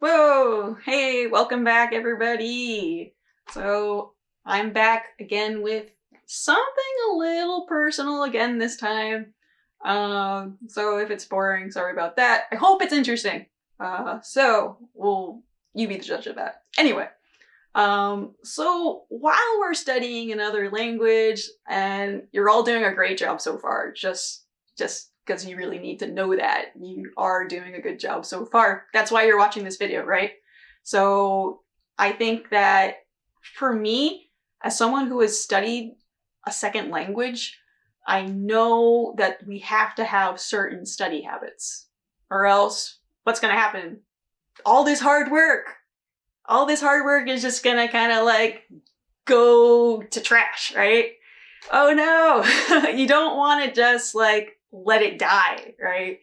Whoa! Hey, welcome back, everybody. So I'm back again with something a little personal again this time. So if it's boring, sorry about that. I hope it's interesting. You be the judge of that. Anyway, so while we're studying another language, and you're all doing a great job so far, just because you really need to know that you are doing a good job so far. That's why you're watching this video, right? So I think that for me, as someone who has studied a second language, I know that we have to have certain study habits, or else what's going to happen? All this hard work is just going to kind of like go to trash, right? Oh no, you don't want to just like let it die, right?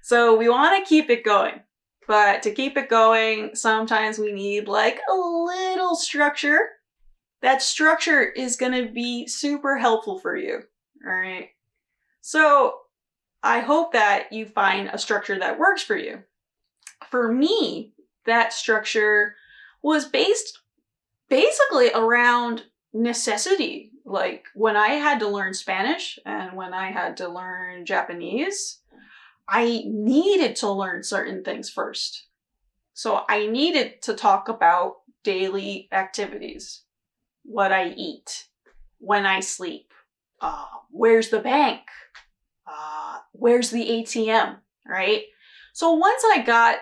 So we want to keep it going. But to keep it going, sometimes we need like a little structure. That structure is going to be super helpful for you, all right? So I hope that you find a structure that works for you. For me, that structure was based basically around necessity. Like when I had to learn Spanish and when I had to learn Japanese, I needed to learn certain things first. So I needed to talk about daily activities, what I eat, when I sleep, where's the bank, where's the ATM, right? So once I got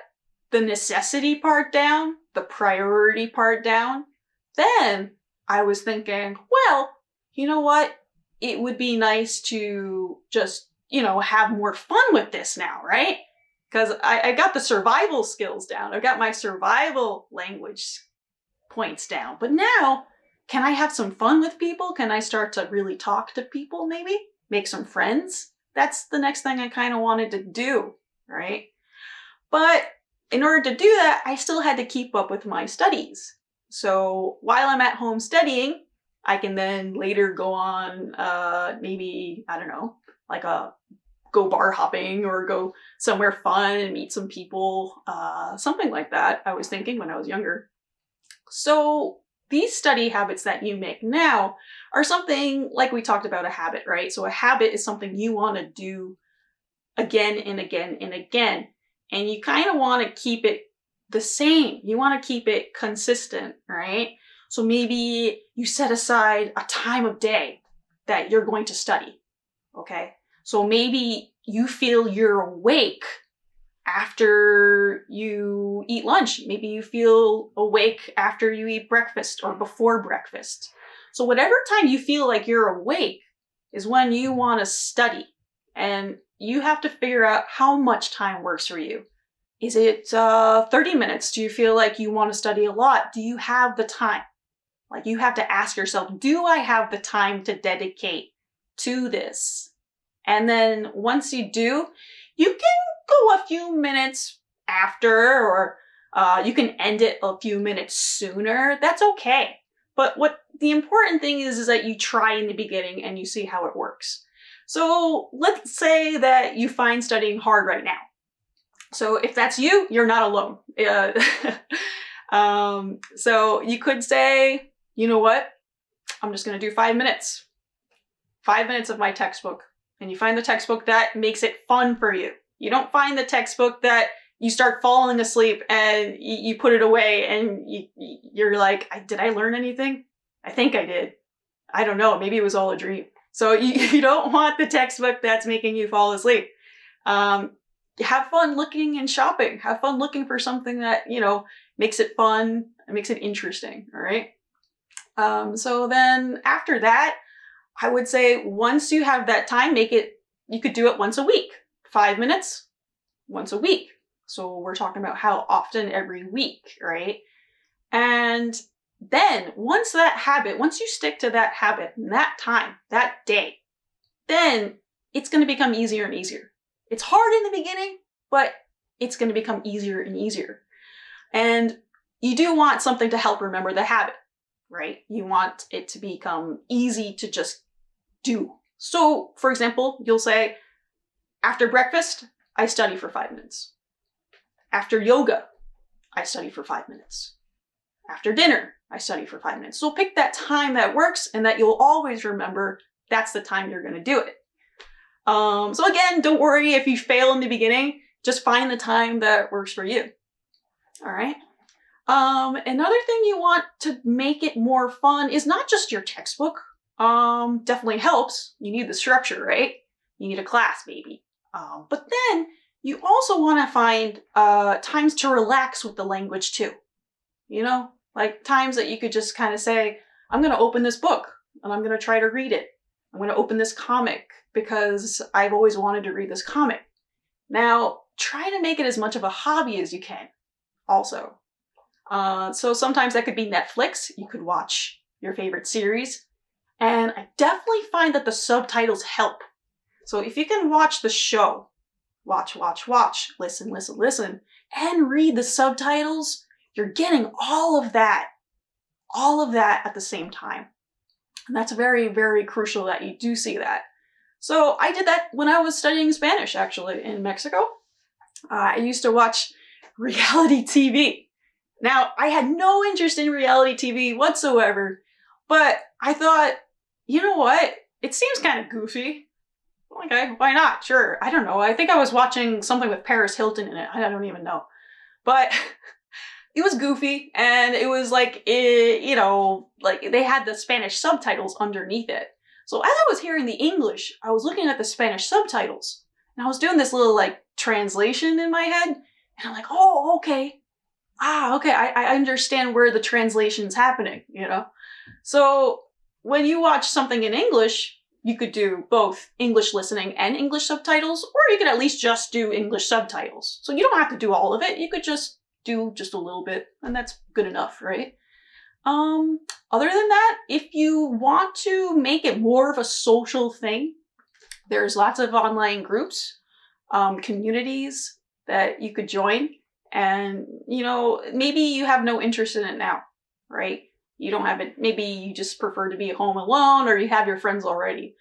the necessity part down, the priority part down, then I was thinking, well, you know what? It would be nice to just, have more fun with this now, right? Because I got the survival skills down. I got my survival language points down. But now, can I have some fun with people? Can I start to really talk to people maybe? Make some friends? That's the next thing I kind of wanted to do, right? But in order to do that, I still had to keep up with my studies. So while I'm at home studying, I can then later go on, maybe, I don't know, like go bar hopping or go somewhere fun and meet some people, something like that, I was thinking when I was younger. So these study habits that you make now are something like we talked about a habit, right? So a habit is something you want to do again and again and again. And you kind of want to keep it the same. You want to keep it consistent, right? So maybe you set aside a time of day that you're going to study, okay? So maybe you feel you're awake after you eat lunch. Maybe you feel awake after you eat breakfast or before breakfast. So whatever time you feel like you're awake is when you want to study. And you have to figure out how much time works for you. Is it 30 minutes? Do you feel like you want to study a lot? Do you have the time? Like you have to ask yourself, do I have the time to dedicate to this? And then once you do, you can go a few minutes after, or you can end it a few minutes sooner. That's okay. But what the important thing is that you try in the beginning and you see how it works. So let's say that you find studying hard right now. So if that's you, you're not alone. So you could say, you know what? I'm just going to do 5 minutes. 5 minutes of my textbook. And you find the textbook that makes it fun for you. You don't find the textbook that you start falling asleep and you put it away and you're like, did I learn anything? I think I did. I don't know. Maybe it was all a dream. So you don't want the textbook that's making you fall asleep. Have fun looking and shopping. Have fun looking for something that, makes it fun, makes it interesting, all right? So then after that, I would say once you have that time, you could do it once a week. 5 minutes, once a week. So we're talking about how often every week, right? And then once you stick to that habit, that time, that day, then it's going to become easier and easier. It's hard in the beginning, but it's going to become easier and easier. And you do want something to help remember the habit, right? You want it to become easy to just do. So, for example, you'll say, after breakfast, I study for 5 minutes. After yoga, I study for 5 minutes. After dinner, I study for 5 minutes. So pick that time that works and that you'll always remember that's the time you're going to do it. So again, don't worry if you fail in the beginning. Just find the time that works for you. All right. Another thing you want to make it more fun is not just your textbook. Definitely helps. You need the structure, right? You need a class, maybe. But then you also want to find times to relax with the language too. You know, like times that you could just kind of say, I'm going to open this book and I'm going to try to read it. I'm going to open this comic because I've always wanted to read this comic. Now, try to make it as much of a hobby as you can also. So sometimes that could be Netflix. You could watch your favorite series. And I definitely find that the subtitles help. So if you can watch the show, watch, listen, and read the subtitles, you're getting all of that at the same time. And that's very, very crucial that you do see that. So I did that when I was studying Spanish, actually, in Mexico. I used to watch reality TV. Now, I had no interest in reality TV whatsoever, but I thought, you know what? It seems kind of goofy. Okay, why not? Sure. I don't know. I think I was watching something with Paris Hilton in it. I don't even know. But it was goofy, and it was like, like they had the Spanish subtitles underneath it. So as I was hearing the English, I was looking at the Spanish subtitles, and I was doing this little like translation in my head, and I'm like, oh, okay. Okay, I understand where the translation's happening, you know? So when you watch something in English, you could do both English listening and English subtitles, or you could at least just do English subtitles. So you don't have to do all of it. You could just do just a little bit, and that's good enough, right? Other than that, if you want to make it more of a social thing, there's lots of online groups, communities that you could join. And, you know, maybe you have no interest in it now, right? You don't have it. Maybe you just prefer to be home alone, or you have your friends already.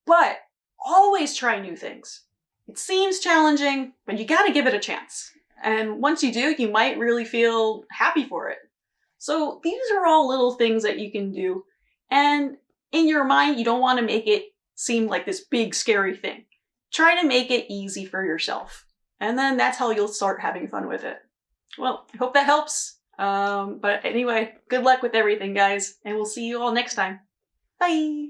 But always try new things. It seems challenging, but you got to give it a chance. And once you do, you might really feel happy for it. So these are all little things that you can do. And in your mind, you don't want to make it seem like this big, scary thing. Try to make it easy for yourself. And then that's how you'll start having fun with it. Well, I hope that helps. But anyway, good luck with everything, guys. And we'll see you all next time. Bye!